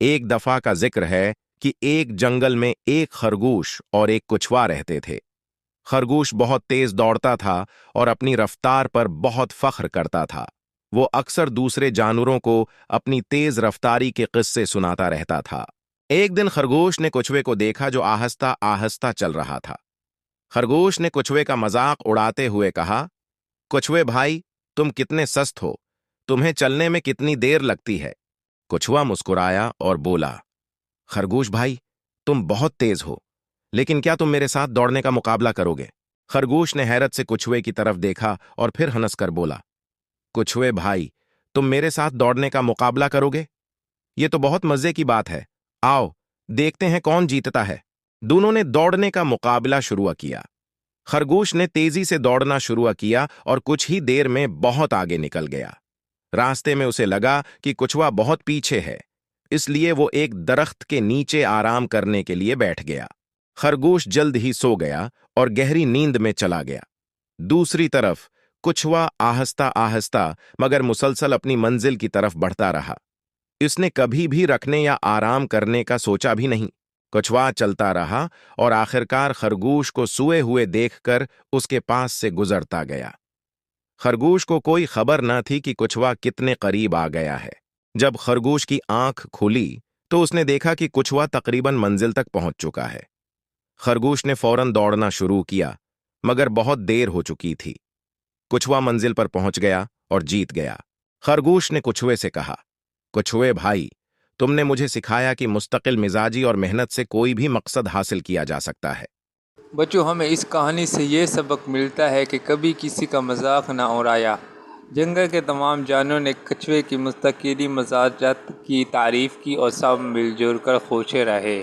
एक दफा का जिक्र है कि एक जंगल में एक खरगोश और एक कछुआ रहते थे। खरगोश बहुत तेज दौड़ता था और अपनी रफ्तार पर बहुत फख्र करता था। वो अक्सर दूसरे जानवरों को अपनी तेज रफ्तारी के किस्से सुनाता रहता था। एक दिन खरगोश ने कछुए को देखा जो आहिस्ता आहिस्ता चल रहा था। खरगोश ने कछुए का मजाक उड़ाते हुए कहा, कछुए भाई, तुम कितने सस्त हो, तुम्हें चलने में कितनी देर लगती है। कछुआ मुस्कुराया और बोला, खरगोश भाई, तुम बहुत तेज हो, लेकिन क्या तुम मेरे साथ दौड़ने का मुकाबला करोगे? खरगोश ने हैरत से कछुए की तरफ देखा और फिर हंसकर बोला, कछुए भाई, तुम मेरे साथ दौड़ने का मुकाबला करोगे? ये तो बहुत मजे की बात है। आओ, देखते हैं कौन जीतता है। दोनों ने दौड़ने का मुकाबला शुरू किया। खरगोश ने तेजी से दौड़ना शुरू किया और कुछ ही देर में बहुत आगे निकल गया। रास्ते में उसे लगा कि कछुआ बहुत पीछे है, इसलिए वो एक दरख्त के नीचे आराम करने के लिए बैठ गया। खरगोश जल्द ही सो गया और गहरी नींद में चला गया। दूसरी तरफ कछुआ आहिस्ता आहिस्ता मगर मुसलसल अपनी मंजिल की तरफ बढ़ता रहा। इसने कभी भी रखने या आराम करने का सोचा भी नहीं। कछुआ चलता रहा और आखिरकार खरगोश को सोए हुए देखकर उसके पास से गुजरता गया। खरगोश को कोई खबर न थी कि कछुआ कितने करीब आ गया है। जब खरगोश की आंख खुली तो उसने देखा कि कछुआ तकरीबन मंजिल तक पहुंच चुका है। खरगोश ने फौरन दौड़ना शुरू किया, मगर बहुत देर हो चुकी थी। कछुआ मंजिल पर पहुंच गया और जीत गया। खरगोश ने कछुए से कहा, कछुए भाई, तुमने मुझे सिखाया कि मुस्तकिल मिजाजी और मेहनत से कोई भी मकसद हासिल किया जा सकता है। बच्चों, हमें इस कहानी से ये सबक मिलता है कि कभी किसी का मजाक ना उड़ाया। जंगल के तमाम जानवरों ने कछुए की मुस्तकिल मजाजत की तारीफ की और सब मिलजुल कर खुश रहे।